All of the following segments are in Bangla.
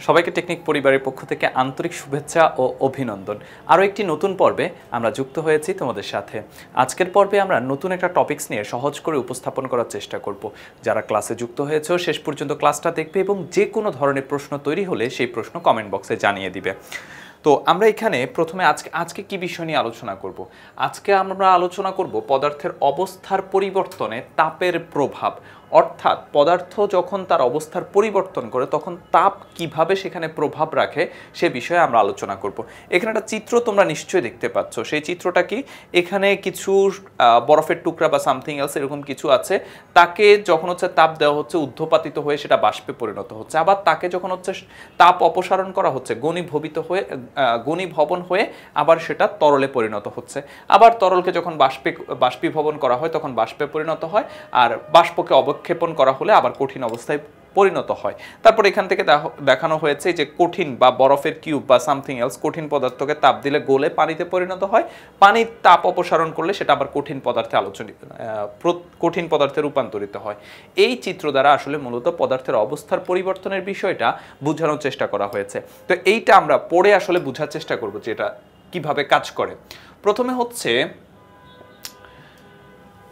সবাইকে টেকনিক পরিবারের পক্ষ থেকে আন্তরিক শুভেচ্ছা ও অভিনন্দন। আরও একটি নতুন পর্বে আমরা যুক্ত হয়েছি তোমাদের সাথে। আজকের পর্বে আমরা নতুন একটা টপিকস নিয়ে সহজ করে উপস্থাপন করার চেষ্টা করব। যারা ক্লাসে যুক্ত হয়েছে শেষ পর্যন্ত ক্লাসটা দেখবে এবং যে কোনো ধরনের প্রশ্ন তৈরি হলে সেই প্রশ্ন কমেন্ট বক্সে জানিয়ে দিবে। তো আমরা এখানে প্রথমে আজকে কি বিষয় নিয়ে আলোচনা করব। আজকে আমরা আলোচনা করব পদার্থের অবস্থার পরিবর্তনে তাপের প্রভাব, অর্থাৎ পদার্থ যখন তার অবস্থার পরিবর্তন করে তখন তাপ কিভাবে সেখানে প্রভাব রাখে সে বিষয়ে আমরা আলোচনা করব। এখানে একটা চিত্র তোমরা নিশ্চয়ই দেখতে পাচ্ছ। সেই চিত্রটা কি, এখানে কিছু বরফের টুকরা বা সামথিং এলস এরকম কিছু আছে, তাকে যখন তাপ দেওয়া হচ্ছে ঊর্ধ্বপাতিত হয়ে সেটা বাষ্পে পরিণত হচ্ছে, আবার তাকে যখন তাপ অপসারণ করা হচ্ছে ঘনীভবন হয়ে আবার সেটা তরলে পরিণত হচ্ছে, আবার তরলকে যখন বাষ্পীভবন করা হয় তখন বাষ্পে পরিণত হয়, আর বাষ্পকে অবক্ষেপণ করা হলে আবার কঠিন অবস্থায় পরিণত হয়। তারপর এখান থেকে দেখানো হয়েছে যে কঠিন বা বরফের কিউব বা সামথিং এলস কঠিন পদার্থকে তাপ দিলে গলে পানিতে পরিণত হয়, পানির তাপ অপসারণ করলে সেটা আবার কঠিন পদার্থে রূপান্তরিত হয়। এই চিত্র দ্বারা আসলে মূলত পদার্থের অবস্থার পরিবর্তনের বিষয়টা বোঝানোর চেষ্টা করা হয়েছে। তো এইটা আমরা পড়ে আসলে বোঝার চেষ্টা করব যে এটা কিভাবে কাজ করে। প্রথমে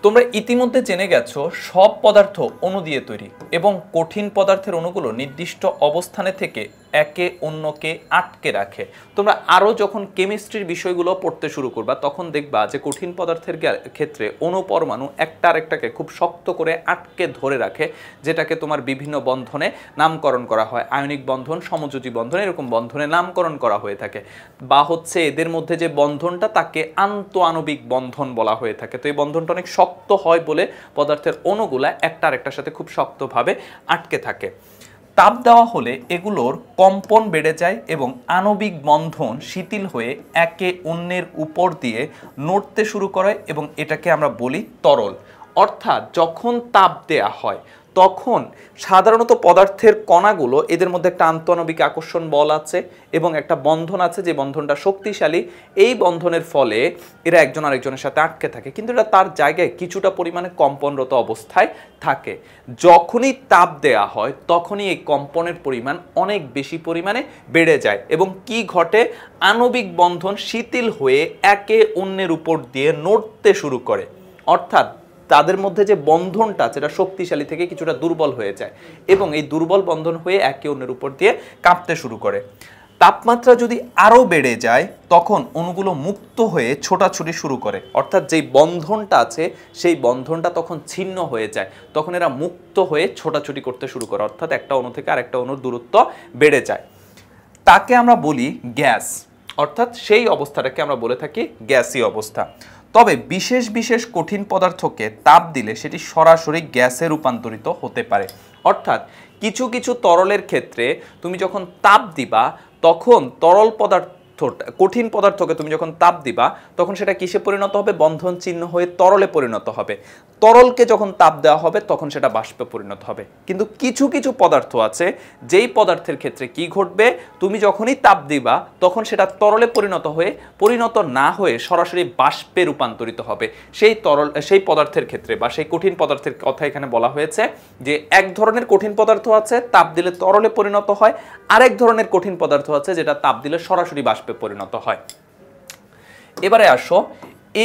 তোমরা ইতিমধ্যে জেনে গেছো সব পদার্থ অণু দিয়ে তৈরি এবং কঠিন পদার্থের অণুগুলো নির্দিষ্ট অবস্থানে থেকে একে অন্যকে আটকে রাখে। তোমরা আরও যখন কেমিস্ট্রির বিষয়গুলো পড়তে শুরু করবা তখন দেখবা যে কঠিন পদার্থের ক্ষেত্রে অণু পরমাণু একটা আরেকটাকে খুব শক্ত করে আটকে ধরে রাখে, যেটাকে তোমার বিভিন্ন বন্ধনে নামকরণ করা হয়, আয়নিক বন্ধন, সমযোজী বন্ধন, এরকম বন্ধনে নামকরণ করা হয়ে থাকে। বা এদের মধ্যে যে বন্ধনটা তাকে আন্তঃআণবিক বন্ধন বলা হয়ে থাকে। তো এই বন্ধনটা অনেক শক্ত হয় বলে পদার্থের অণুগুলা একটা আরেকটার সাথে খুব শক্তভাবে আটকে থাকে। তাপ দেওয়া হলে এগুলোর কম্পন বেড়ে যায় এবং আণবিক বন্ধন শিথিল হয়ে একে অন্যের উপর দিয়ে নড়তে শুরু করে এবং এটাকে আমরা বলি তরল। অর্থাৎ যখন তাপ দেয়া হয় তখন সাধারণত পদার্থের কণাগুলো, এদের মধ্যে একটা আন্তঃআণবিক আকর্ষণ বল আছে এবং একটা বন্ধন আছে যে বন্ধনটা শক্তিশালী। এই বন্ধনের ফলে এরা একজন আরেকজনের সাথে আটকে থাকে, কিন্তু এটা তার জায়গায় কিছুটা পরিমাণে কম্পনরত অবস্থায় থাকে। যখনই তাপ দেয়া হয় তখনই এই কম্পনের পরিমাণ অনেক বেশি পরিমাণে বেড়ে যায় এবং কি ঘটে, আণবিক বন্ধন শিথিল হয়ে একে অন্যের উপর দিয়ে নড়তে শুরু করে। অর্থাৎ তাদের মধ্যে যে বন্ধনটা যেটা শক্তিশালী থেকে কিছুটা দুর্বল হয়ে যায় এবং এই দুর্বল বন্ধন হয়ে একে অন্যের উপর দিয়ে কাঁপতে শুরু করে। তাপমাত্রা যদি আরও বেড়ে যায় তখন অণুগুলো মুক্ত হয়ে ছোটাছুটি শুরু করে, অর্থাৎ যেই বন্ধনটা আছে সেই বন্ধনটা তখন ছিন্ন হয়ে যায়, তখন এরা মুক্ত হয়ে ছোটাছুটি করতে শুরু করে, অর্থাৎ একটা অণু থেকে আরেকটা অণুর দূরত্ব বেড়ে যায়। তাকে আমরা বলি গ্যাস, অর্থাৎ সেই অবস্থাটাকে আমরা বলে থাকি গ্যাসীয় অবস্থা। তবে বিশেষ বিশেষ কঠিন পদার্থকে তাপ দিলে সেটি সরাসরি গ্যাসে রূপান্তরিত হতে পারে। অর্থাৎ কিছু কিছু তরলের ক্ষেত্রে তুমি যখন তাপ দিবা তখন কঠিন পদার্থকে তুমি যখন তাপ দিবা তখন সেটা কিসে পরিণত হবে, বন্ধন চিহ্ন হয়ে তরলে পরিণত হবে। তরলকে যখন তাপ দেওয়া হবে তখন সেটা বাষ্পে পরিণত হবে। কিন্তু কিছু কিছু পদার্থ আছে যেই পদার্থের ক্ষেত্রে কি ঘটবে, তুমি যখনই তাপ দিবা তখন সেটা তরলে পরিণত না হয়ে সরাসরি বাষ্পে রূপান্তরিত হবে। সেই পদার্থের ক্ষেত্রে বা সেই কঠিন পদার্থের কথা এখানে বলা হয়েছে যে এক ধরনের কঠিন পদার্থ আছে তাপ দিলে তরলে পরিণত হয়, আরেক ধরনের কঠিন পদার্থ আছে যেটা তাপ দিলে সরাসরি বাষ্পে পরিণত হয়। এবারে আসো,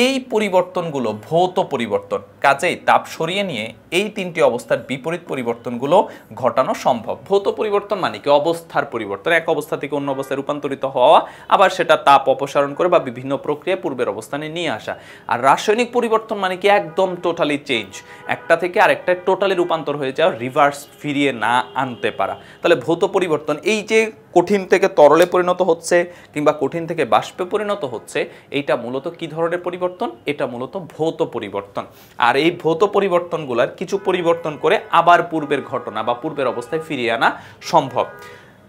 এই পরিবর্তনগুলো ভৌত পরিবর্তন, কাজেই তাপ সরিয়ে নিয়ে এই তিনটি অবস্থার বিপরীত পরিবর্তনগুলো ঘটানো সম্ভব। ভৌত পরিবর্তন মানে কি, অবস্থার পরিবর্তন, এক অবস্থা থেকে অন্য অবস্থায় রূপান্তরিত হওয়া, আবার সেটা তাপ অপসারণ করে বা বিভিন্ন প্রক্রিয়ায় পূর্বের অবস্থানে নিয়ে আসা। আর রাসায়নিক পরিবর্তন মানে কি, একদম টোটালি চেঞ্জ, একটা থেকে আরেকটা টোটালি রূপান্তর হয়ে যাওয়া, রিভার্স ফিরিয়ে না আনতে পারা। তাহলে ভৌত পরিবর্তন এই যে কঠিন থেকে তরলে পরিণত হচ্ছে কিংবা কঠিন থেকে বাষ্পে পরিণত হচ্ছে, এইটা মূলত কি ধরনের পরিবর্তন, এটা মূলত ভৌত পরিবর্তন। আর এই ভৌত পরিবর্তনগুলোর কিছু পরিবর্তন করে আবার পূর্বের ঘটনা বা পূর্বের অবস্থায় ফিরিয়ে আনা সম্ভব।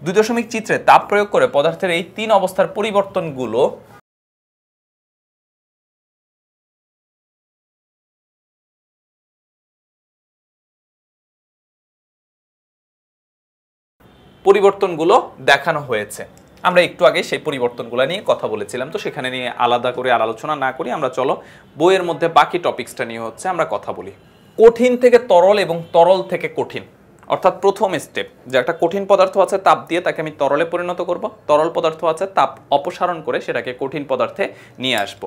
2 চিত্রে তাপ প্রয়োগ করে পদার্থের এই 3 অবস্থার পরিবর্তনগুলো দেখানো হয়েছে। আমরা একটু আগে সেই পরিবর্তনগুলো নিয়ে কথা বলেছিলাম, তো সেখানে নিয়ে আলাদা করে আলোচনা না করি, আমরা চলো বইয়ের মধ্যে বাকি টপিকসটা নিয়ে আমরা কথা বলি। কঠিন থেকে তরল এবং তরল থেকে কঠিন, অর্থাৎ প্রথম স্টেপ, যে একটা কঠিন পদার্থ আছে তাপ দিয়ে তাকে আমি তরলে পরিণত করব, তরল পদার্থ আছে তাপ অপসারণ করে সেটাকে কঠিন পদার্থে নিয়ে আসব।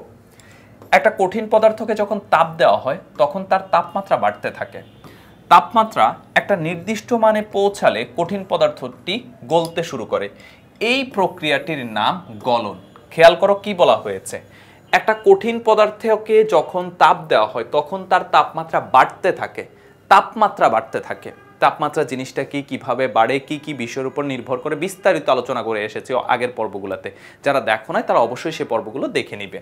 একটা কঠিন পদার্থকে যখন তাপ দেওয়া হয় তখন তার তাপমাত্রা বাড়তে থাকে। তাপমাত্রা একটা নির্দিষ্ট মানে পৌঁছালে কঠিন পদার্থটি গলতে শুরু করে। এই প্রক্রিয়াটির নাম গলন। খেয়াল করো কি বলা হয়েছে, একটা কঠিন পদার্থকে যখন তাপ দেওয়া হয় তখন তার তাপমাত্রা বাড়তে থাকে, তাপমাত্রা বাড়তে থাকে। তাপমাত্রা জিনিসটা কি, কিভাবে বাড়ে, কি কি বিষয়ের উপর নির্ভর করে বিস্তারিত আলোচনা করে এসেছে আগের পর্বগুলোতে। যারা দেখো নাই তারা অবশ্যই সেই পর্বগুলো দেখে নিবে।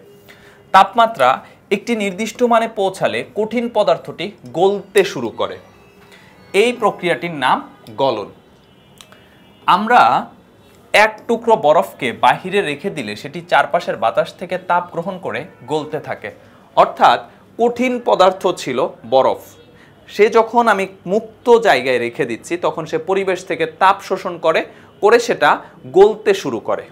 তাপমাত্রা একটি নির্দিষ্ট মানে পৌঁছালে কঠিন পদার্থটি গলতে শুরু করে। এই প্রক্রিয়াটির নাম গলন। আমরা এক টুকরো বরফকে বাহিরে রেখে দিলে সেটি চারপাশের বাতাস থেকে তাপ গ্রহণ করে গলতে থাকে। অর্থাৎ কঠিন পদার্থ ছিল বরফ, সে যখন আমি মুক্ত জায়গায় রেখে দিচ্ছি তখন সে পরিবেশ থেকে তাপ শোষণ করে সেটা গলতে শুরু করে।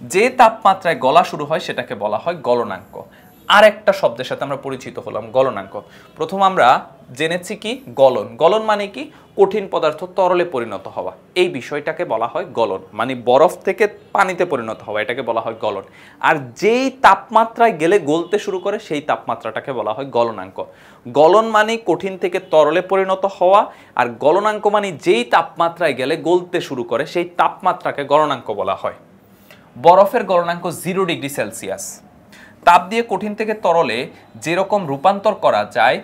যে তাপমাত্রায় গলা শুরু হয় সেটাকে বলা হয় গলনাঙ্ক। আর একটা শব্দের সাথে আমরা পরিচিত হলাম, গলনাঙ্ক। প্রথম আমরা জেনেছি কি গলন। গলন মানে কি, কঠিন পদার্থ তরলে পরিণত হওয়া। এই বিষয়টাকে বলা হয় গলন, মানে বরফ থেকে পানিতে পরিণত হওয়া, এটাকে বলা হয় গলন। আর যেই তাপমাত্রায় গেলে গলতে শুরু করে সেই তাপমাত্রাটাকে বলা হয় গলনাঙ্ক। গলন মানে কঠিন থেকে তরলে পরিণত হওয়া, আর গলনাঙ্ক মানে যেই তাপমাত্রায় গেলে গলতে শুরু করে সেই তাপমাত্রাকে গলনাঙ্ক বলা হয়। বরফের গলনাঙ্ক 0 ডিগ্রি সেলসিয়াস। তাপ দিয়ে কঠিন থেকে তরলে যেরকম রূপান্তর করা যায়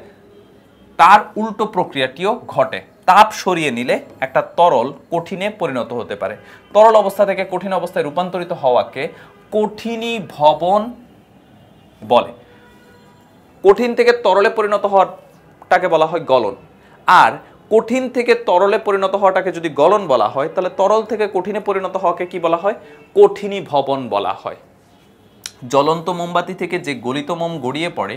তার উল্টো প্রক্রিয়াটিও ঘটে। তাপ সরিয়ে নিলে একটা তরল কঠিনে পরিণত হতে পারে। তরল অবস্থা থেকে কঠিন অবস্থায় রূপান্তরিত হওয়াকে কঠিনীভবন বলে। কঠিন থেকে তরলে পরিণত হওয়াটাকে বলা হয় গলন। আর কঠিন থেকে তরলে পরিণত হওয়াটাকে যদি গলন বলা হয় তাহলে তরল থেকে কঠিনে পরিণত হওয়াকে কি বলা হয়, কঠিনীভবন বলা হয়। জ্বলন্ত মোমবাতি থেকে যে গলিত মোম গড়িয়ে পড়ে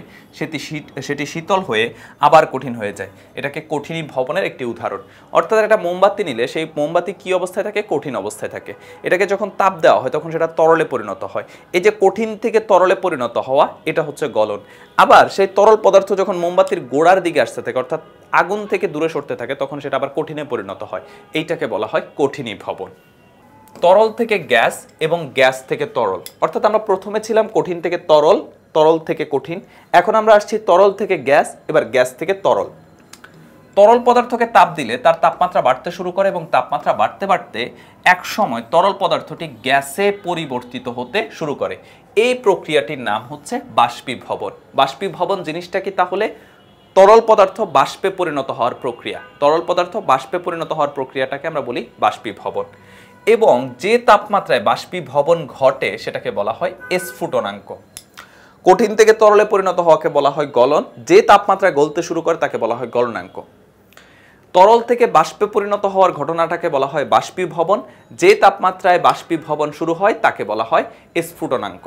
সেটি শীতল হয়ে আবার কঠিন হয়ে যায়, এটাকে কঠিনীভবনের একটি উদাহরণ। অর্থাৎ একটা মোমবাতি নিলে সেই মোমবাতি কি অবস্থায় থাকে, কঠিন অবস্থায় থাকে। এটাকে যখন তাপ দেওয়া হয় তখন সেটা তরলে পরিণত হয়। এই যে কঠিন থেকে তরলে পরিণত হওয়া, এটা হচ্ছে গলন। আবার সেই তরল পদার্থ যখন মোমবাতির গোড়ার দিকে আসতে থাকে, অর্থাৎ আগুন থেকে দূরে সরতে থাকে, তখন সেটা আবার কঠিনে পরিণত হয়। এইটাকে বলা হয় কঠিনীভবন। তরল থেকে গ্যাস এবং গ্যাস থেকে তরল, অর্থাৎ আমরা প্রথমে ছিলাম কঠিন থেকে তরল, তরল থেকে কঠিন, এখন আমরা আসছি তরল থেকে গ্যাস, এবার গ্যাস থেকে তরল। তরল পদার্থকে তাপ দিলে তার তাপমাত্রা বাড়তে শুরু করে এবং তাপমাত্রা বাড়তে বাড়তে এক সময় তরল পদার্থটি গ্যাসে পরিবর্তিত হতে শুরু করে। এই প্রক্রিয়াটির নাম হচ্ছে বাষ্পীভবন। বাষ্পীভবন জিনিসটা কি তাহলে? তরল পদার্থ বাষ্পে পরিণত হওয়ার প্রক্রিয়া। তরল পদার্থ বাষ্পে পরিণত হওয়ার প্রক্রিয়াটাকে আমরা বলি বাষ্পীভবন। এবং যে তাপমাত্রায় বাষ্পীভবন ঘটে সেটাকে বলা হয় স্ফুটনাঙ্ক। কঠিন থেকে তরলে পরিণত হওয়াকে বলা হয় গলন, যে তাপমাত্রায় গলতে শুরু করে তাকে বলা হয় গলনাঙ্ক। তরল থেকে বাষ্পে পরিণত হওয়ার ঘটনাটাকে বলা হয় বাষ্পীভবন, যে তাপমাত্রায় বাষ্পীভবন শুরু হয় তাকে বলা হয় স্ফুটনাঙ্ক।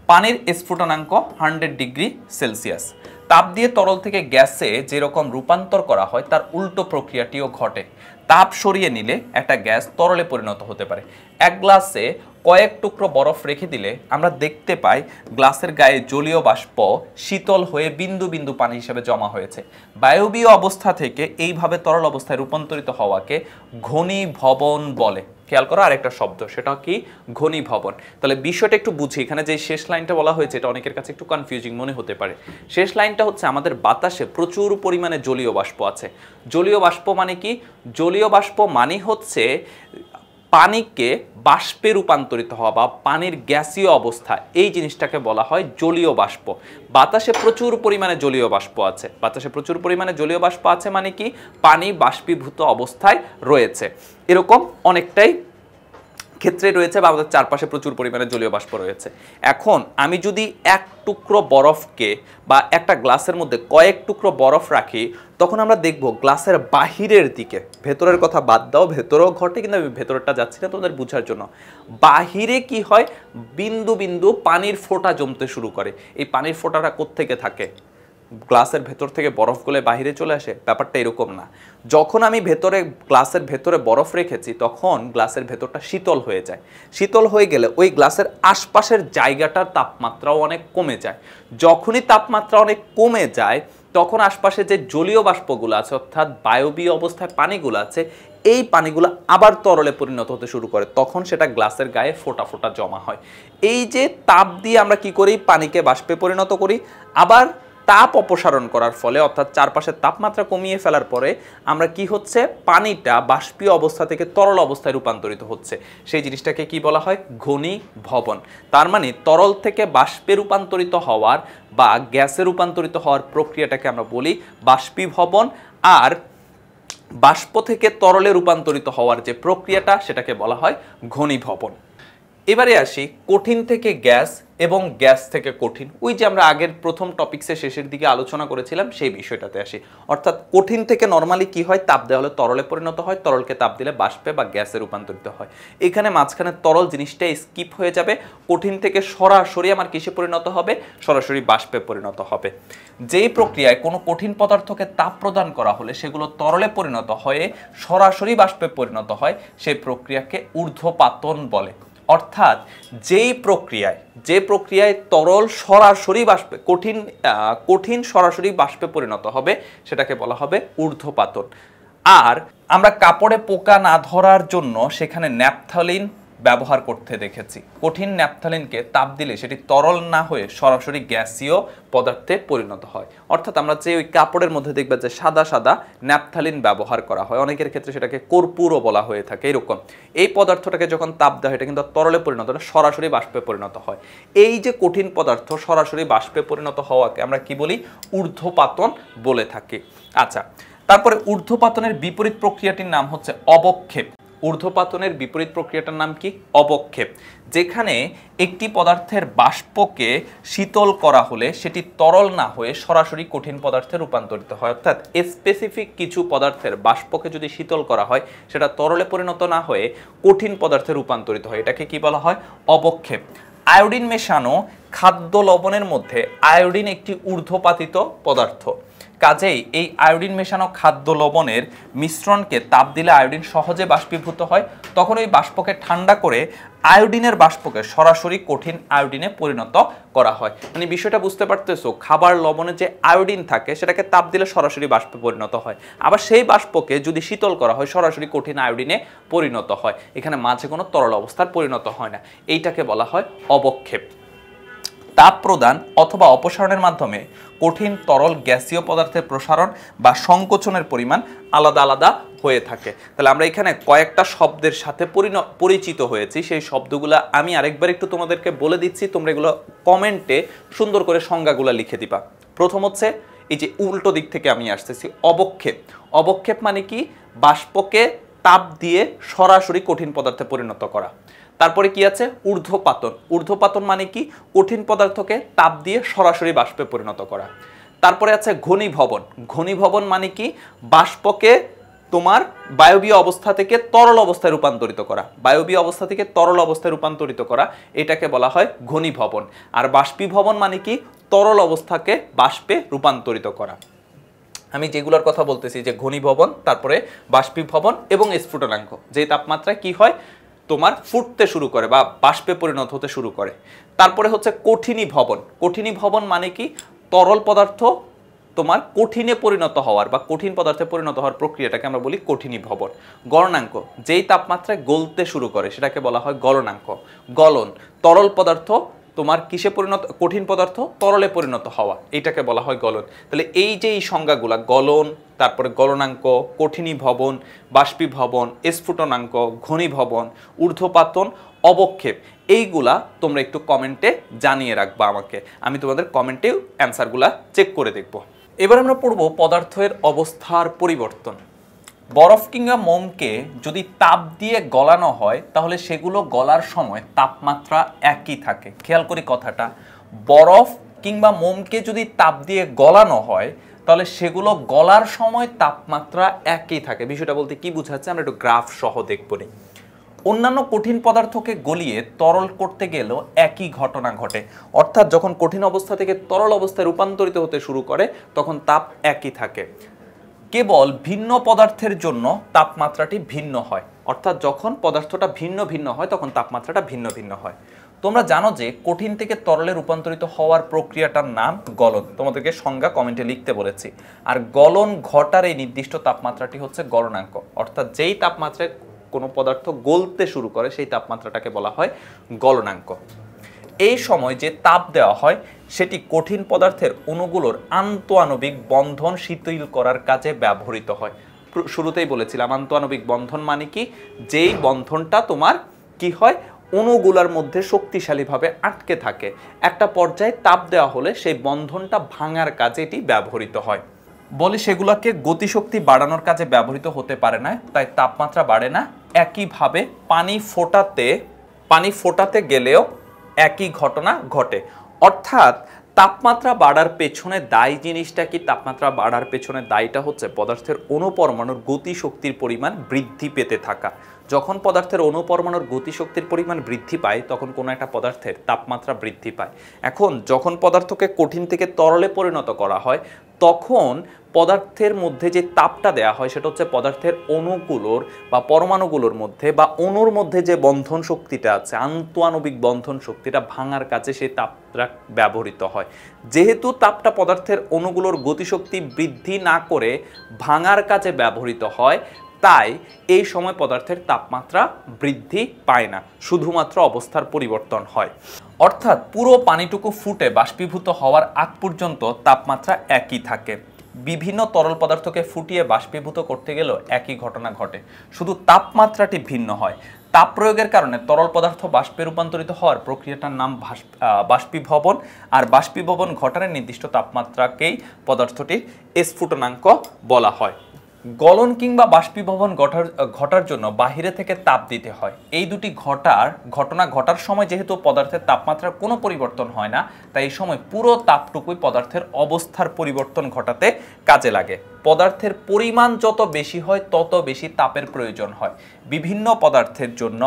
পানির স্ফুটনাঙ্ক 100 ডিগ্রি সেলসিয়াস। তাপ দিয়ে তরল থেকে গ্যাসে যেরকম রূপান্তর করা হয় তার উল্টো প্রক্রিয়াটিও ঘটে। তাপ সরিয়ে নিলে একটা গ্যাস তরলে পরিণত হতে পারে। এক গ্লাসে কয়েক টুকরো বরফ রেখে দিলে আমরা দেখতে পাই গ্লাসের গায়ে জলীয় বাষ্প শীতল হয়ে বিন্দু বিন্দু পানি হিসেবে জমা হয়েছে। বায়বীয় অবস্থা থেকে এইভাবে তরল অবস্থায় রূপান্তরিত হওয়াকে ঘনীভবন বলে। খেয়াল করো আরেকটা শব্দ, সেটা কি? ঘনীভবন। তাহলে বিষয়টা একটু বুঝি। এখানে যে শেষ লাইনটা বলা হয়েছে এটা অনেকের কাছে একটু কনফিউজিং মনে হতে পারে। শেষ লাইনটা হচ্ছে আমাদের বাতাসে প্রচুর পরিমাণে জলীয় বাষ্প আছে। জলীয় বাষ্প মানে কি? জলীয় বাষ্প মানে হচ্ছে পানিকে বাষ্পে রূপান্তরিত হওয়া বা পানির গ্যাসীয় অবস্থা, এই জিনিসটাকে বলা হয় জলীয় বাষ্প। বাতাসে প্রচুর পরিমাণে জলীয় বাষ্প আছে। বাতাসে প্রচুর পরিমাণে জলীয় বাষ্প আছে মানে কি? পানি বাষ্পীভূত অবস্থায় রয়েছে, এরকম অনেকটাই ক্ষেত্রে রয়েছে বা আমাদের চারপাশে প্রচুর পরিমাণে জলীয় বাষ্প রয়েছে। এখন আমি যদি এক টুকরো বরফকে বা একটা গ্লাসের মধ্যে কয়েক টুকরো বরফ রাখি, তখন আমরা দেখব গ্লাসের বাহিরের দিকে, ভেতরের কথা বাদ দাও, ভেতরেও ঘটে কিন্তু আমি ভেতরটা যাচ্ছি না তোমাদের বোঝার জন্য, বাহিরে কি হয়? বিন্দু বিন্দু পানির ফোঁটা জমতে শুরু করে। এই পানির ফোঁটাটা কোত্থেকে থাকে? গ্লাসের ভেতর থেকে বরফ গলে বাহিরে চলে আসে? ব্যাপারটা এরকম না। যখন আমি গ্লাসের ভেতরে বরফ রেখেছি তখন গ্লাসের ভেতরটা শীতল হয়ে যায়। শীতল হয়ে গেলে ওই গ্লাসের আশপাশের জায়গাটার তাপমাত্রাও অনেক কমে যায়। যখনই তাপমাত্রা অনেক কমে যায় তখন আশপাশে যে জলীয় বাষ্পগুলো আছে অর্থাৎ বায়বীয় অবস্থায় পানিগুলো আছে এই পানিগুলো আবার তরলে পরিণত হতে শুরু করে, তখন সেটা গ্লাসের গায়ে ফোঁটা ফোঁটা জমা হয়। এই যে তাপ দিয়ে আমরা কি করি, পানিকে বাষ্পে পরিণত করি, আবার তাপ অপসারণ করার ফলে অর্থাৎ চারপাশের তাপমাত্রা কমিয়ে ফেলার পরে আমরা কি হচ্ছে, পানিটা বাষ্পীয় অবস্থা থেকে তরল অবস্থায় রূপান্তরিত হচ্ছে। সেই জিনিসটাকে কি বলা হয়, ঘনীভবন। তার মানে তরল থেকে বাষ্পে রূপান্তরিত হওয়ার বা গ্যাসে রূপান্তরিত হওয়ার প্রক্রিয়াটাকে আমরা বলি বাষ্পীভবন, আর বাষ্প থেকে তরলে রূপান্তরিত হওয়ার যে প্রক্রিয়াটা সেটাকে বলা হয় ঘনীভবন। এবারে আসি কঠিন থেকে গ্যাস এবং গ্যাস থেকে কঠিন। ওই যে আমরা আগের প্রথম টপিক্সের শেষের দিকে আলোচনা করেছিলাম সেই বিষয়টাতে আসি। অর্থাৎ কঠিন থেকে নর্মালি কি হয়, তাপ দেওয়া হলে তরলে পরিণত হয়, তরলকে তাপ দিলে বাষ্পে বা গ্যাসে রূপান্তরিত হয়। এখানে মাঝখানে তরল জিনিসটাই স্কিপ হয়ে যাবে, কঠিন থেকে সরাসরি আমার কিসে পরিণত হবে, সরাসরি বাষ্পে পরিণত হবে। যেই প্রক্রিয়ায় কোনো কঠিন পদার্থকে তাপ প্রদান করা হলে সেগুলো তরলে পরিণত হয়ে সরাসরি বাষ্পে পরিণত হয় সেই প্রক্রিয়াকে ঊর্ধ্বপাতন বলে। অর্থাৎ যে প্রক্রিয়ায় তরল সরাসরি বাষ্পে কঠিন সরাসরি বাষ্পে পরিণত হবে সেটাকে বলা হবে ঊর্ধ্বপাতন। আর আমরা কাপড়ে পোকা না ধরার জন্য সেখানে ন্যাপথলিন ব্যবহার করতে দেখেছি। কঠিন ন্যাপথলিনকে তাপ দিলে সেটি তরল না হয়ে সরাসরি গ্যাসীয় পদার্থে পরিণত হয়। অর্থাৎ আমরা যে ওই কাপড়ের মধ্যে দেখবে যে সাদা সাদা ন্যাপথলিন ব্যবহার করা হয়, অনেকের ক্ষেত্রে সেটাকে কর্পূরও বলা হয়ে থাকে। এরকম এই পদার্থটাকে যখন তাপ দেওয়া হয় এটা কিন্তু তরলে পরিণত হয়, সরাসরি বাষ্পে পরিণত হয়। এই যে কঠিন পদার্থ সরাসরি বাষ্পে পরিণত হওয়াকে আমরা কি বলি, ঊর্ধ্বপাতন বলে থাকি। আচ্ছা, তারপরে ঊর্ধ্বপাতনের বিপরীত প্রক্রিয়াটির নাম হচ্ছে অবক্ষেপ। ঊর্ধ্বপাতনের বিপরীত প্রক্রিয়াটার নাম কি, অবক্ষেপ। যেখানে একটি পদার্থের বাষ্পকে শীতল করা হলে সেটি তরল না হয়ে সরাসরি কঠিন পদার্থে রূপান্তরিত হয়। অর্থাৎ স্পেসিফিক কিছু পদার্থের বাষ্পকে যদি শীতল করা হয় সেটা তরলে পরিণত না হয়ে কঠিন পদার্থে রূপান্তরিত হয়, এটাকে কি বলা হয়, অবক্ষেপ। আয়োডিন মেশানো খাদ্য লবণের মধ্যে আয়োডিন একটি ঊর্ধ্বপাতিত পদার্থ। কাজেই এই আয়োডিন মেশানো খাদ্য লবণের মিশ্রণকে তাপ দিলে আয়োডিন সহজে বাষ্পীভূত হয়, তখন ওই বাষ্পকে ঠান্ডা করে আয়োডিনের বাষ্পকে সরাসরি কঠিন আয়োডিনে পরিণত করা হয়। মানে বিষয়টা বুঝতে পারতেছো, খাবার লবণে যে আয়োডিন থাকে সেটাকে তাপ দিলে সরাসরি বাষ্পে পরিণত হয়, আবার সেই বাষ্পকে যদি শীতল করা হয় সরাসরি কঠিন আয়োডিনে পরিণত হয়। এখানে মাঝে কোনো তরল অবস্থার পরিণত হয় না, এইটাকে বলা হয় অবক্ষেপ। তাপ প্রদান অথবা অপসারণের মাধ্যমে কঠিন তরল গ্যাসীয় পদার্থের প্রসারণ বা সংকোচনের পরিমাণ আলাদা আলাদা হয়ে থাকে। তাহলে আমরা এখানে কয়েকটা শব্দের সাথে পরিচিত হয়েছি, সেই শব্দগুলো আমি আরেকবার একটু তোমাদেরকে বলে দিচ্ছি, তোমরা এগুলো কমেন্টে সুন্দর করে সংজ্ঞাগুলো লিখে দিবা। প্রথম হচ্ছে এই যে উল্টো দিক থেকে আমি আসতেছি, অবক্ষেপ। অবক্ষেপ মানে কি, বাষ্পকে তাপ দিয়ে সরাসরি কঠিন পদার্থে পরিণত করা। তারপরে কি আছে, ঊর্ধ্বপাতন। ঊর্ধ্বপাতন মানে কি, কঠিন পদার্থকে তাপ দিয়ে সরাসরি বাষ্পে পরিণত করা। তারপরে আছে ঘনীভবন। ঘনীভবন মানে কি, বাষ্পকে তোমার বায়বীয় অবস্থা থেকে তরল অবস্থায় রূপান্তরিত করা। বায়বীয় অবস্থা থেকে তরল অবস্থায় রূপান্তরিত করা, এটাকে বলা হয় ঘনীভবন। আর বাষ্পীভবন মানে কি, তরল অবস্থাকে বাষ্পে রূপান্তরিত করা। আমি যেগুলোর কথা বলতেছি যে ঘনীভবন, তারপরে বাষ্পীভবন এবং স্ফুটনাঙ্ক, যে তাপমাত্রায় কি হয় তোমার ফুটতে শুরু করে বা বাষ্পে পরিণত হতে শুরু করে। তারপরে হচ্ছে কঠিনীভবন। কঠিনীভবন মানে কি, তরল পদার্থ তোমার কঠিনে পরিণত হওয়ার বা কঠিন পদার্থে পরিণত হওয়ার প্রক্রিয়াটাকে আমরা বলি কঠিনীভবন। গলনাঙ্ক, যেই তাপমাত্রায় গলতে শুরু করে সেটাকে বলা হয় গলনাঙ্ক। গলন, তরল পদার্থ তোমার কিসে পরিণত, কঠিন পদার্থ তরলে পরিণত হওয়া, এটাকে বলা হয় গলন। তাহলে এই যে এই সংজ্ঞাগুলা, গলন, তারপরে গলনাঙ্ক, কঠিনীভবন, বাষ্পীভবন, স্ফুটনাঙ্ক, ঘনীভবন, ঊর্ধ্বপাতন, অবক্ষেপ, এইগুলা তোমরা একটু কমেন্টে জানিয়ে রাখবা আমাকে, আমি তোমাদের কমেন্টে অ্যান্সারগুলা চেক করে দেখব। এবার আমরা পড়ব পদার্থের অবস্থার পরিবর্তন। বরফ কিংবা মোমকে যদি তাপ দিয়ে গলানো হয় তাহলে সেগুলো গলার সময় তাপমাত্রা একই থাকে। খেয়াল করি কথাটা, বরফ কিংবা মোমকে যদি তাপ দিয়ে গলানো হয় তাহলে সেগুলো গলার সময় তাপমাত্রা একই থাকে। বিষয়টা বলতে কি বোঝাচ্ছে আমরা একটু গ্রাফ সহ দেখব নি। অন্যান্য কঠিন পদার্থকে গলিয়ে তরল করতে গেলেও একই ঘটনা ঘটে, অর্থাৎ যখন কঠিন অবস্থা থেকে তরল অবস্থায় রূপান্তরিত হতে শুরু করে তখন তাপ একই থাকে। কেবল ভিন্ন পদার্থের জন্য তাপমাত্রাটি ভিন্ন হয়, অর্থাৎ যখন পদার্থটা ভিন্ন ভিন্ন হয় তখন তাপমাত্রাটা ভিন্ন ভিন্ন হয়। তোমরা জানো যে কঠিন থেকে তরলে রূপান্তরিত হওয়ার প্রক্রিয়াটার নাম গলন। তোমাদেরকে সংজ্ঞা কমেন্টে লিখতে বলেছি। আর গলন ঘটার এই নির্দিষ্ট তাপমাত্রাটি হচ্ছে গলনাঙ্ক, অর্থাৎ যেই তাপমাত্রায় কোনো পদার্থ গলতে শুরু করে সেই তাপমাত্রাটাকে বলা হয় গলনাঙ্ক। এই সময় যে তাপ দেওয়া হয় সেটি কঠিন পদার্থের অণুগুলোর আন্তঃআণবিক বন্ধন শিথিল করার কাজে ব্যবহৃত হয়। শুরুতেই বলেছিলাম আন্তঃআণবিক বন্ধন মানে কি, যেই বন্ধনটা তোমার কি হয়, অণুগুলোর মধ্যে শক্তিশালীভাবে আটকে থাকে, একটা পর্যায়ে তাপ দেওয়া হলে সেই বন্ধনটা ভাঙার কাজে এটি ব্যবহৃত হয়। বলি সেগুলোকে গতিশক্তি বাড়ানোর কাজে ব্যবহৃত হতে পারে না, তাই তাপমাত্রা বাড়ে না। একইভাবে পানি ফোটাতে গেলেও একই ঘটনা ঘটে। অর্থাৎ তাপমাত্রা বাড়ার পেছনে দায়ী জিনিসটা কি, তাপমাত্রা বাড়ার পেছনে দায়ীটা হচ্ছে পদার্থের অণুপরমাণুর গতিশক্তির পরিমাণ বৃদ্ধি পেতে থাকা। যখন পদার্থের অণুপরমাণুর গতিশক্তির পরিমাণ বৃদ্ধি পায় তখন কোনো একটা পদার্থের তাপমাত্রা বৃদ্ধি পায়। এখন যখন পদার্থকে কঠিন থেকে তরলে পরিণত করা হয় তখন পদার্থের মধ্যে যে তাপটা দেয়া হয় সেটা হচ্ছে পদার্থের অণুগুলোর বা পরমাণুগুলোর মধ্যে বা অণুর মধ্যে যে বন্ধন শক্তিটা আছে, আন্তঃআণবিক বন্ধন শক্তিটা ভাঙার কাজে সেই তাপটা ব্যবহৃত হয়। যেহেতু তাপটা পদার্থের অণুগুলোর গতিশক্তি বৃদ্ধি না করে ভাঙার কাজে ব্যবহৃত হয়, তাই এই সময় পদার্থের তাপমাত্রা বৃদ্ধি পায় না, শুধুমাত্র অবস্থার পরিবর্তন হয়। অর্থাৎ পুরো পানিটুকু ফুটে বাষ্পীভূত হওয়ার আগ পর্যন্ত তাপমাত্রা একই থাকে। বিভিন্ন তরল পদার্থকে ফুটিয়ে বাষ্পীভূত করতে গেলেও একই ঘটনা ঘটে, শুধু তাপমাত্রাটি ভিন্ন হয়। তাপ প্রয়োগের কারণে তরল পদার্থ বাষ্পে রূপান্তরিত হওয়ার প্রক্রিয়াটার নাম বাষ্পীভবন। আর বাষ্পীভবন ঘটানোর নির্দিষ্ট তাপমাত্রাকেই পদার্থটির স্ফুটনাঙ্ক বলা হয়। গলন কিংবা বাষ্পীভবন ঘটার জন্য বাহিরে থেকে তাপ দিতে হয়। এই দুটি ঘটনা ঘটার সময় যেহেতু পদার্থের তাপমাত্রার কোনো পরিবর্তন হয় না, তাই এই সময় পুরো তাপটুকুই পদার্থের অবস্থার পরিবর্তন ঘটাতে কাজে লাগে। পদার্থের পরিমাণ যত বেশি হয় তত বেশি তাপের প্রয়োজন হয়। বিভিন্ন পদার্থের জন্য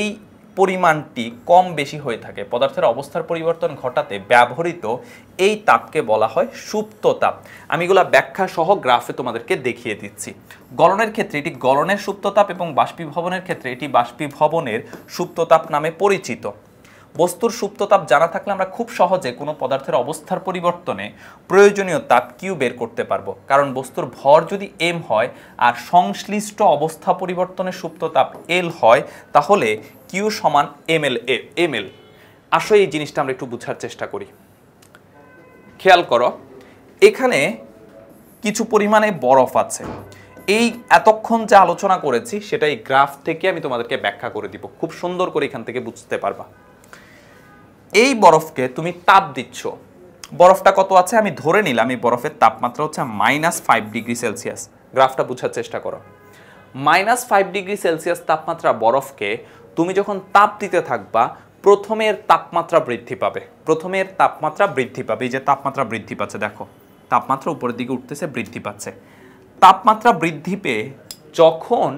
এই পরিমাণটি কম বেশি হয়ে থাকে। পদার্থের অবস্থার পরিবর্তন ঘটাতে ব্যবহৃত এই তাপকে বলা হয় সুপ্ত তাপ। আমি এগুলা ব্যাখ্যা সহ গ্রাফে তোমাদেরকে দেখিয়ে দিচ্ছি। গলনের ক্ষেত্রে এটি গলনের সুপ্ত তাপ এবং বাষ্পীভবনের ক্ষেত্রে এটি বাষ্পীভবনের সুপ্ত তাপ নামে পরিচিত। বস্তুর সুপ্ত তাপ জানা থাকলে আমরা খুব সহজে কোনো পদার্থের অবস্থার পরিবর্তনে প্রয়োজনীয় তাপ কিউ বের করতে পারবো। কারণ বস্তুর ভর যদি এম হয় আর সংশ্লিষ্ট অবস্থা পরিবর্তনের সুপ্ত তাপ এল হয়, তাহলে কিউ সমান এমএল। আসলে এই জিনিসটা আমরা একটু বোঝার চেষ্টা করি। খেয়াল করো, এখানে কিছু পরিমাণে বরফ আছে। এই এতক্ষণ যা আলোচনা করেছি সেটা এই গ্রাফ থেকে আমি তোমাদেরকে ব্যাখ্যা করে দিব, খুব সুন্দর করে এখান থেকে বুঝতে পারবা। এই বরফকে তুমি তাপ দিচ্ছ, বরফটা কত আছে আমি ধরে নিলাম এই বরফের তাপমাত্রা হচ্ছে -5 ডিগ্রি সেলসিয়াস। গ্রাফটা বোঝার চেষ্টা করো। -5 ডিগ্রি সেলসিয়াস তাপমাত্রা বরফকে তুমি যখন তাপ দিতে থাকবা প্রথমের তাপমাত্রা বৃদ্ধি পাবে। এই যে তাপমাত্রা বৃদ্ধি পাচ্ছে, দেখো তাপমাত্রা উপরের দিকে উঠতেছে, বৃদ্ধি পাচ্ছে। তাপমাত্রা বৃদ্ধি পেয়ে যখন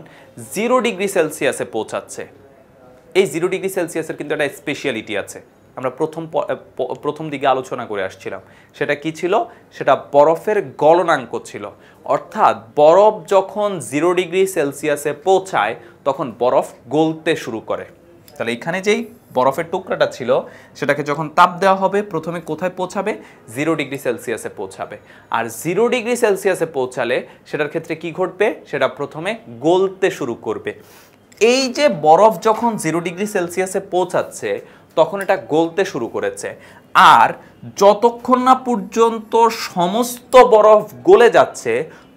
0 ডিগ্রি সেলসিয়াসে পৌঁছাচ্ছে, এই 0 ডিগ্রি সেলসিয়াসের কিন্তু একটা স্পেশালিটি আছে, আমরা প্রথম দিকে আলোচনা করে আসছিলাম। সেটা কি ছিল? সেটা বরফের গলনাঙ্ক ছিল। অর্থাৎ বরফ যখন 0 ডিগ্রি সেলসিয়াসে পৌঁছায় তখন বরফ গলতে শুরু করে। তাহলে এখানে যেই বরফের টুকরাটা ছিল সেটাকে যখন তাপ দেওয়া হবে প্রথমে কোথায় পৌঁছাবে? 0 ডিগ্রি সেলসিয়াসে পৌঁছাবে। আর 0 ডিগ্রি সেলসিয়াসে পৌঁছালে সেটার ক্ষেত্রে কি ঘটবে? সেটা প্রথমে গলতে শুরু করবে। এই যে বরফ যখন 0 ডিগ্রি সেলসিয়াসে পৌঁছাচ্ছে তখন এটা গলতে শুরু করেছে। আর যতক্ষণ না পর্যন্ত সমস্ত বরফ গলে যাচ্ছে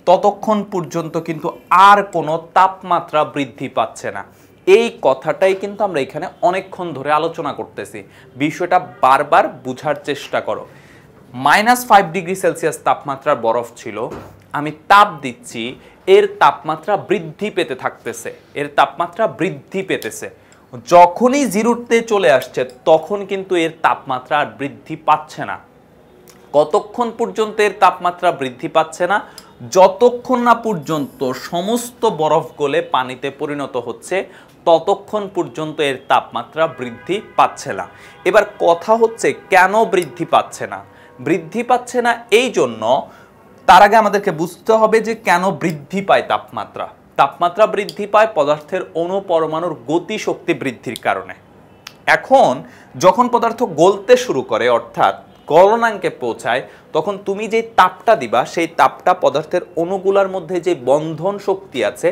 ততক্ষণ পর্যন্ত কিন্তু আর কোনো তাপমাত্রা বৃদ্ধি পাচ্ছে না। এই কথাটাই কিন্তু আমরা এখানে অনেকক্ষণ ধরে আলোচনা করতেছি। বিষয়টা বারবার বুঝার চেষ্টা করো। -5 ডিগ্রি সেলসিয়াস তাপমাত্রার বরফ ছিল, আমি তাপ দিচ্ছি, এর তাপমাত্রা বৃদ্ধি পেতে থাকতেছে, যখনই 0-তে চলে আসছে তখন কিন্তু এর তাপমাত্রা আর বৃদ্ধি পাচ্ছে না। কতক্ষণ পর্যন্ত এর তাপমাত্রা বৃদ্ধি পাচ্ছে না? যতক্ষণ না পর্যন্ত সমস্ত বরফ গলে পানিতে পরিণত হচ্ছে ততক্ষণ পর্যন্ত এর তাপমাত্রা বৃদ্ধি পাচ্ছে না। এবার কথা হচ্ছে কেন বৃদ্ধি পাচ্ছে না? বৃদ্ধি পাচ্ছে না এই জন্য তার আগে আমাদেরকে বুঝতে হবে যে কেন বৃদ্ধি পায় তাপমাত্রা বৃদ্ধি পায় পদার্থের অণু পরমাণুর গতিশক্তি বৃদ্ধির কারণে। এখন যখন পদার্থ গলতে শুরু করে অর্থাৎ গলনাঙ্কে পৌঁছায় তখন তুমি যে তাপটা দিবা সেই তাপটা পদার্থের অণুগুলোর মধ্যে যে বন্ধন শক্তি আছে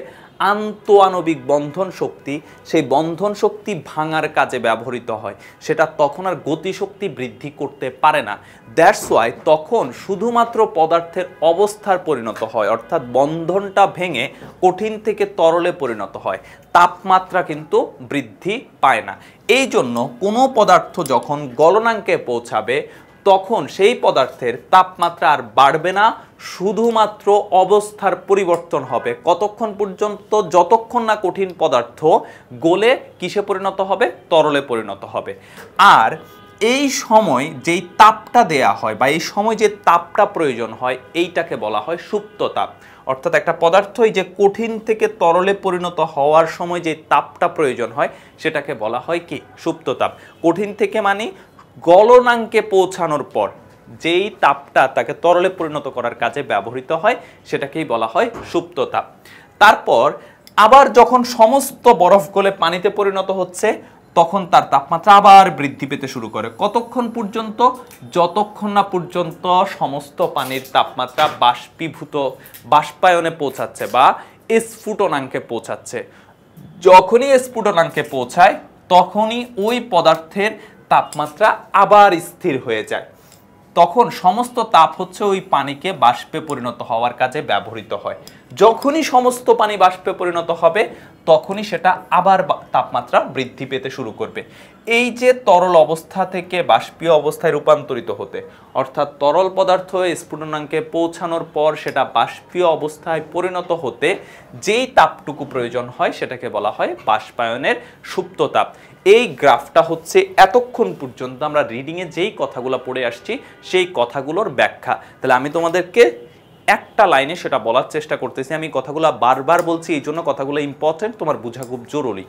আন্তঃআণবিক বন্ধন শক্তি, সেই বন্ধন শক্তি ভাঙার কাজে ব্যবহৃত হয়। সেটা তখন আর গতিশক্তি বৃদ্ধি করতে পারে না। দ্যাটস ওয়াই তখন শুধুমাত্র পদার্থের অবস্থার পরিণত হয়, অর্থাৎ বন্ধনটা ভেঙে কঠিন থেকে তরলে পরিণত হয়, তাপমাত্রা কিন্তু বৃদ্ধি পায় না। এই জন্য কোনো পদার্থ যখন গলনাঙ্কে পৌঁছাবে তখন সেই পদার্থের তাপমাত্রা আর বাড়বে না, শুধুমাত্র অবস্থার পরিবর্তন হবে। কতক্ষণ পর্যন্ত? যতক্ষণ না কঠিন পদার্থ গলে কিসে পরিণত হবে? তরলে পরিণত হবে। আর এই সময় যেই তাপটা দেয়া হয় বা এই সময় যে তাপটা প্রয়োজন হয় এইটাকে বলা হয় সুপ্ত তাপ। অর্থাৎ একটা পদার্থই যে কঠিন থেকে তরলে পরিণত হওয়ার সময় যে তাপটা প্রয়োজন হয় সেটাকে বলা হয় কি? সুপ্ত তাপ। কঠিন থেকে মানে গলনাঙ্কে পৌঁছানোর পর যেই তাপটা তাকে তরলে পরিণত করার কাজে ব্যবহৃত হয় সেটাকেই বলা হয় সুপ্ত তাপ। তারপর আবার যখন সমস্ত বরফ গলে পানিতে পরিণত হচ্ছে তখন তার তাপমাত্রা আবার বৃদ্ধি পেতে শুরু করে। কতক্ষণ পর্যন্ত? যতক্ষণ না পর্যন্ত সমস্ত পানির তাপমাত্রা বাষ্পায়নে পৌঁছাচ্ছে বা স্ফুটনাঙ্কে পৌঁছাচ্ছে। যখনই স্ফুটনাঙ্কে পৌঁছায় তখনই ওই পদার্থের তাপমাত্রা আবার স্থির হয়ে যায়। তখন সমস্ত তাপ হচ্ছে ওই পানিকে বাষ্পে পরিণত হওয়ার কাজে ব্যবহৃত হয়। যখনই সমস্ত পানি বাষ্পে পরিণত হবে তখনই সেটা আবার তাপমাত্রা বৃদ্ধি পেতে শুরু করবে। এই যে তরল অবস্থা থেকে বাষ্পীয় অবস্থায় রূপান্তরিত হতে, অর্থাৎ তরল পদার্থ স্ফুটনাঙ্কে পৌঁছানোর পর সেটা বাষ্পীয় অবস্থায় পরিণত হতে যেই তাপটুকু প্রয়োজন হয় সেটাকে বলা হয় বাষ্পায়নের সুপ্ত তাপ। এই গ্রাফটা হচ্ছে এতক্ষণ পর্যন্ত আমরা রিডিংয়ে যেই কথাগুলো পড়ে আসছি সেই কথাগুলোর ব্যাখ্যা। তাহলে আমি তোমাদেরকে একটা লাইনে সেটা বলার চেষ্টা করতেছি। আমি কথাগুলো বারবার বলছি এই জন্য কথাগুলো ইম্পর্টেন্ট, তোমার বোঝা খুব জরুরি।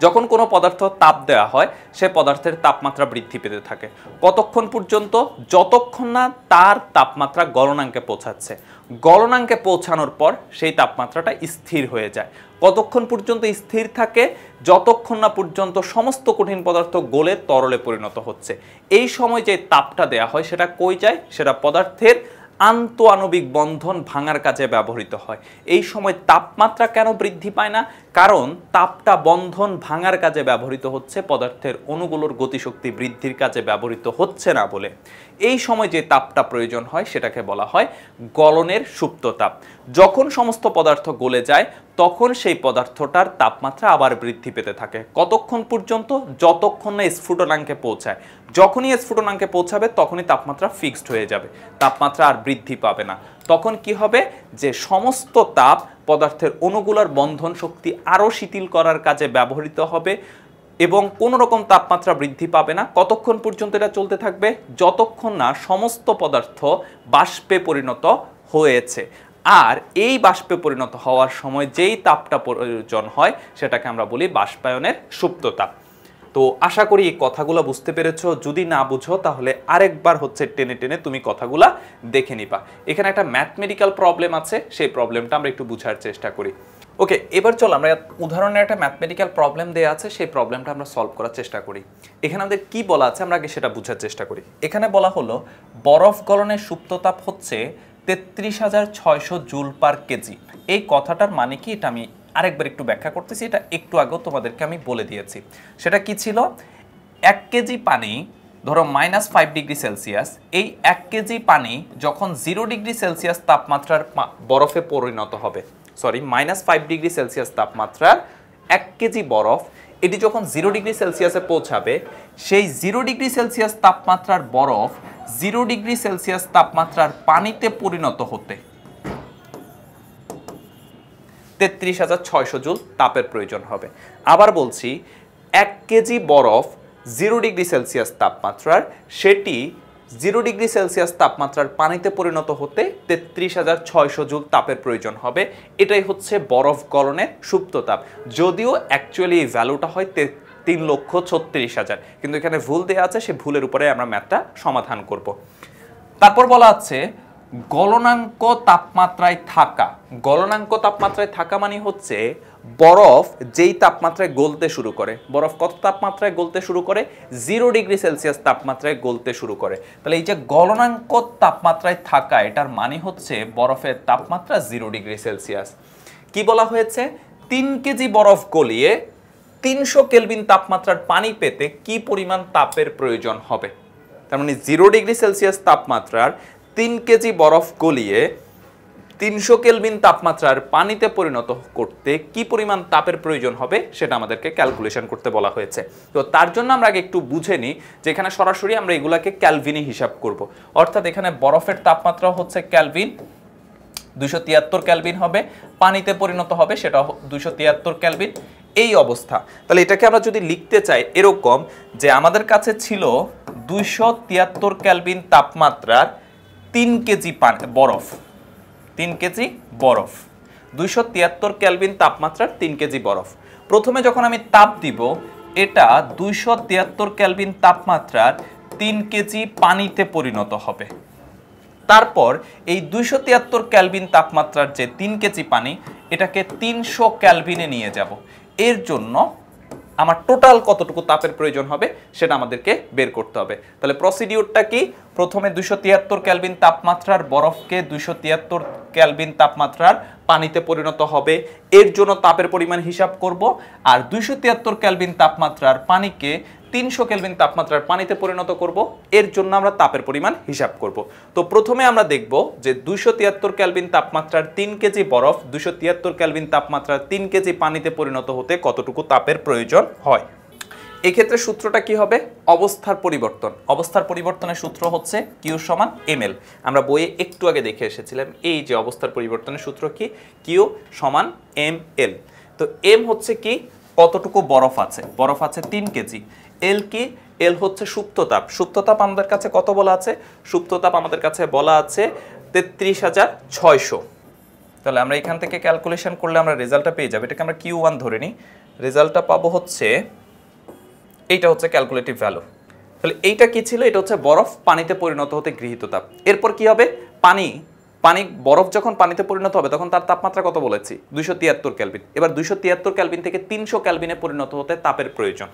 যখন কোনো পদার্থ তাপ দেওয়া হয় সে পদার্থের তাপমাত্রা বৃদ্ধি পেতে থাকে। কতক্ষণ পর্যন্ত? যতক্ষণ না তার তাপমাত্রা গলনাঙ্কে পৌঁছাচ্ছে। গলনাঙ্কে পৌঁছানোর পর সেই তাপমাত্রাটা স্থির হয়ে যায়। কতক্ষণ পর্যন্ত স্থির থাকে? যতক্ষণ না পর্যন্ত সমস্ত কঠিন পদার্থ গলে তরলে পরিণত হচ্ছে। এই সময় যে তাপটা দেয়া হয় সেটা কই যায়? সেটা পদার্থের আন্তঃআণবিক বন্ধন ভাঙার কাজে ব্যবহৃত হয়। এই সময় তাপমাত্রা কেন বৃদ্ধি পায় না? কারণ তাপটা বন্ধন ভাঙার কাজে ব্যবহৃত হচ্ছে, পদার্থের অণুগুলোর গতিশক্তি বৃদ্ধির কাজে ব্যবহৃত হচ্ছে না বলে। এই সময় যে তাপটা প্রয়োজন হয় সেটাকে বলা হয় গলনের সুপ্ত তাপ। যখন সমস্ত পদার্থ গলে যায় তখন সেই পদার্থটার তাপমাত্রা আবার বৃদ্ধি পেতে থাকে। কতক্ষণ পর্যন্ত? যতক্ষণ না স্ফুটনাঙ্কে পৌঁছায়। যখনই স্ফুটনাঙ্কে পৌঁছাবে তখনই তাপমাত্রা ফিক্সড হয়ে যাবে, তাপমাত্রা আর বৃদ্ধি পাবে না। তখন কি হবে? যে সমস্ত তাপ পদার্থের অণুগুলোর বন্ধন শক্তি আরও শিথিল করার কাজে ব্যবহৃত হবে এবং কোনো রকম তাপমাত্রা বৃদ্ধি পাবে না। কতক্ষণ পর্যন্ত এটা চলতে থাকবে? যতক্ষণ না সমস্ত পদার্থ বাষ্পে পরিণত হয়েছে। আর এই বাষ্পে পরিণত হওয়ার সময় যেই তাপটা প্রয়োজন হয় সেটাকে আমরা বলি বাষ্পায়নের সুপ্ত তাপ। তো আশা করি এই কথাগুলো বুঝতে পেরেছো। যদি না বুঝো তাহলে আরেকবার হচ্ছে টেনে টেনে তুমি কথাগুলা দেখে নিবা। এখানে একটা ম্যাথমেটিক্যাল প্রবলেম আছে, সেই প্রবলেমটা আমরা একটু বুঝার চেষ্টা করি। ওকে, এবার চল আমরা উদাহরণের একটা ম্যাথমেটিক্যাল প্রবলেম দেওয়া আছে, সেই প্রবলেমটা আমরা সলভ করার চেষ্টা করি। এখানে আমাদের কি বলা আছে আমরা আগে সেটা বুঝার চেষ্টা করি। এখানে বলা হলো বরফ গলনের সুপ্ত তাপ হচ্ছে 33,600 জুল পার কেজি। এই কথাটার মানে কি এটা আমি আরেকবার একটু ব্যাখ্যা করতেছি, এটা একটু আগেও তোমাদেরকে আমি বলে দিয়েছি। সেটা কি ছিল? 1 কেজি পানি, ধরো -5 ডিগ্রি সেলসিয়াস, এই 1 কেজি পানি যখন 0 ডিগ্রি সেলসিয়াস তাপমাত্রার বরফে পরিণত হবে, সরি -5 ডিগ্রি সেলসিয়াস তাপমাত্রার 1 কেজি বরফ, এটি যখন 0 ডিগ্রি সেলসিয়াসে পৌঁছাবে, সেই 0 ডিগ্রি সেলসিয়াস তাপমাত্রার বরফ 0 ডিগ্রি সেলসিয়াস তাপমাত্রার পানিতে পরিণত হতে 33,600 জুল তাপের প্রয়োজন হবে। আবার বলছি, 1 কেজি বরফ 0 ডিগ্রি সেলসিয়াস তাপমাত্রার, সেটি 0 ডিগ্রি সেলসিয়াস তাপমাত্রার পানিতে পরিণত হতে 33,600 জুল তাপের প্রয়োজন হবে। এটাই হচ্ছে বরফ গলনের সুপ্ত তাপ। যদিও অ্যাকচুয়ালি এই ভ্যালুটা হয় 3,36,000, কিন্তু এখানে ভুল দেওয়া আছে, সেই ভুলের উপরে আমরা ম্যাথটা সমাধান করব। তারপর বলা আছে গলনাঙ্ক তাপমাত্রায় থাকা। গলনাঙ্ক তাপমাত্রায় থাকা মানে হচ্ছে বরফ যেই তাপমাত্রায় গলতে শুরু করে, বরফ কত তাপমাত্রায় গলতে শুরু করে? 0 ডিগ্রি সেলসিয়াস তাপমাত্রায় গলতে শুরু করে। তাহলে এই যে গলনাঙ্ক তাপমাত্রায় থাকা, এটার মানে হচ্ছে বরফের তাপমাত্রা 0 ডিগ্রি সেলসিয়াস। কি বলা হয়েছে? 3 কেজি বরফ গলিয়ে 300 কেলভিন তাপমাত্রার পানি পেতে কি পরিমাণ তাপের প্রয়োজন হবে? তার মানে 0 ডিগ্রি সেলসিয়াস তাপমাত্রার 3 কেজি বরফ গলিয়ে 300 কেলভিন তাপমাত্রার পানিতে পরিণত করতে কি পরিমাণ তাপের প্রয়োজন হবে সেটা আমাদেরকে ক্যালকুলেশন করতে বলা হয়েছে। তো তার জন্য আমরা আগে একটু বুঝে নিই যে এখানে সরাসরি আমরা এগুলাকে ক্যালভিনে হিসাব করব। অর্থাৎ এখানে বরফের তাপমাত্রা হচ্ছে ক্যালভিন, 273 ক্যালভিন হবে, পানিতে পরিণত হবে সেটা 273 ক্যালভিন। এই অবস্থা, তাহলে এটাকে আমরা যদি লিখতে চাই এরকম যে আমাদের কাছে ছিল 273 ক্যালভিন তাপমাত্রার 3 কেজি বরফ, 3 কেজি বরফ, 273 ক্যালভিন তাপমাত্রার 3 কেজি বরফ। প্রথমে যখন আমি তাপ দিব, এটা 273 ক্যালভিন তাপমাত্রার 3 কেজি পানিতে পরিণত হবে। তারপর এই 273 ক্যালভিন তাপমাত্রার যে 3 কেজি পানি, এটাকে 300 ক্যালভিনে নিয়ে যাব। এর জন্য আমার টোটাল কতটুকু তাপের প্রয়োজন হবে সেটা আমাদেরকে বের করতে হবে। তাহলে প্রসিডিউরটা কি? প্রথমে 273 ক্যালভিন তাপমাত্রার বরফকে 273 ক্যালভিন তাপমাত্রার পানিতে পরিণত হবে, এর জন্য তাপের পরিমাণ হিসাব করব। আর 273 ক্যালভিন তাপমাত্রার পানিকে 300 কেলভিন তাপমাত্রার পানিতে পরিণত করব, এর জন্য আমরা তাপের পরিমাণ হিসাব করব। তো প্রথমে আমরা দেখব যে 273 কেলভিন তাপমাত্রার 3 কেজি বরফ 273 কেলভিন তাপমাত্রার 3 কেজি পানিতে পরিণত হতে কতটুকু তাপের প্রয়োজন হয়। এই ক্ষেত্রে সূত্রটা কি হবে? অবস্থার পরিবর্তন। অবস্থার পরিবর্তনের সূত্র হচ্ছে Q সমান ml। আমরা বইয়ে একটু আগে দেখে এসেছিলাম এই যে অবস্থার পরিবর্তনের সূত্র কি? Q সমান ml। তো m হচ্ছে কি? কতটুকু বরফ আছে? বরফ আছে 3 কেজি। এল কি? এল হচ্ছে সুপ্ততাপ। সুপ্ততাপ আমাদের কাছে কত বলা আছে? সুপ্ততাপ আমাদের কাছে বলা আছে 33,600। তাহলে আমরা এখান থেকে ক্যালকুলেশন করলে আমরা রেজাল্টটা পেয়ে যাব। এটাকে আমরা Q1 ধরে নিই, রেজাল্টটা পাবো হচ্ছে, এইটা হচ্ছে ক্যালকুলেটিভ ভ্যালু। তাহলে এইটা কি ছিল? এটা হচ্ছে বরফ পানিতে পরিণত হতে গৃহীত তাপ। এরপর কি হবে? বরফ যখন পানিতে পরিণত হবে তখন তার তাপমাত্রা কত বলেছি? 273 কেলভিন। এবার 273 কেলভিন থেকে 300 কেলভিনে পরিণত হতে তাপের প্রয়োজন,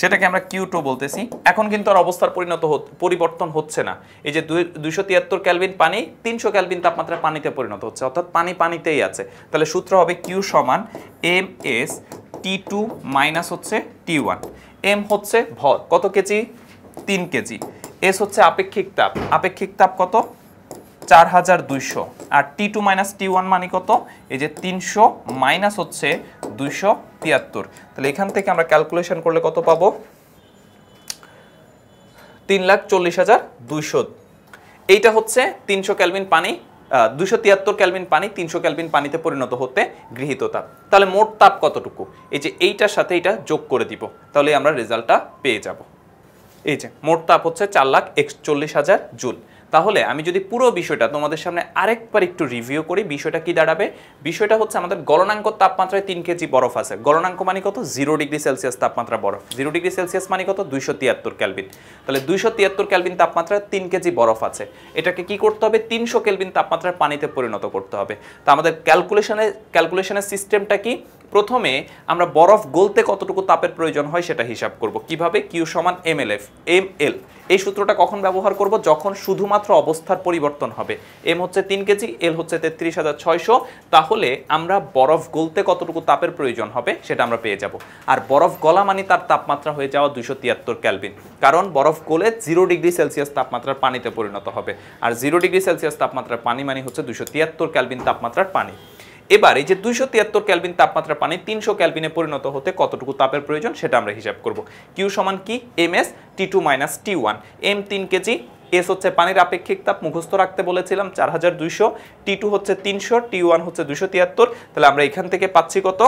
সেটাকে আমরা Q2 বলতেছি। এখন কিন্তু আর অবস্থার পরিবর্তন হচ্ছে না। এই যে 273 কেলভিন পানি 300 কেলভিন তাপমাত্রায় পানিতে পরিণত হচ্ছে, অর্থাৎ পানি পানিতেই আছে। তাহলে সূত্র হবে Q সমান ms T2 মাইনাস হচ্ছে T1। m হচ্ছে ভর, কত কেজি? 3 কেজি। s হচ্ছে আপেক্ষিক তাপ, আপেক্ষিক তাপ কত? 4200। আর T2 মাইনাস T1 মানে কত? এই যে 300 মাইনাস হচ্ছে 273। তাহলে এখান থেকে আমরা ক্যালকুলেশন করলে কত পাবো? 3,40,200। এইটা হচ্ছে 300 কেলভিন পানি, 273 কেলভিন পানি 300 কেলভিন পানিতে পরিণত হতে গৃহীত তাপ। তাহলে মোট তাপ কতটুকু? এই যে এইটার সাথে এটা যোগ করে দিব, তাহলে আমরা রেজাল্টটা পেয়ে যাব। এই যে মোট তাপ হচ্ছে 4,41,000 জুল। তাহলে আমি যদি পুরো বিষয়টা তোমাদের সামনে আরেকবার একটু রিভিউ করি, বিষয়টা কি দাঁড়াবে? বিষয়টা হচ্ছে আমাদের গলনাঙ্ক তাপমাত্রায় 3 কেজি বরফ আছে। গলনাঙ্ক মানে কত? 0 ডিগ্রি সেলসিয়াস তাপমাত্রা বরফ। 0 ডিগ্রি সেলসিয়াস মানে কত? 273 কেলভিন। তাহলে 273 কেলভিন তাপমাত্রায় 3 কেজি বরফ আছে। এটাকে কি করতে হবে? 300 কেলভিন তাপমাত্রার পানিতে পরিণত করতে হবে। তো আমাদের ক্যালকুলেশনের সিস্টেমটা কি? প্রথমে আমরা বরফ গলতে কতটুকু তাপের প্রয়োজন হয় সেটা হিসাব করব। কিভাবে? Q সমান ml। এই সূত্রটা কখন ব্যবহার করব? যখন শুধুমাত্র অবস্থার পরিবর্তন হবে। m হচ্ছে 3 কেজি, l হচ্ছে 33,600। তাহলে আমরা বরফ গলতে কতটুকু তাপের প্রয়োজন হবে সেটা আমরা পেয়ে যাব। আর বরফ গলা মানে তার তাপমাত্রা হয়ে যাওয়া 273 কেলভিন, কারণ বরফ গলে 0 ডিগ্রি সেলসিয়াস তাপমাত্রার পানিতে পরিণত হবে। আর 0 ডিগ্রি সেলসিয়াস তাপমাত্রার পানি মানে হচ্ছে 273 কেলভিন তাপমাত্রার পানি। এবার এই যে 273 কেলভিন তাপমাত্রা পানি 300 কেলভিনে পরিণত হতে কতটুকু তাপের প্রয়োজন সেটা আমরা হিসাব করব। Q সমান কি? ms T2 minus T1। m 3 KG, s হচ্ছে পানির আপেক্ষিক তাপ, মুখস্থ রাখতে বলেছিলাম 4200, T2 হচ্ছে 300, T1 হচ্ছে 273। তাহলে আমরা এখান থেকে পাচ্ছি কত?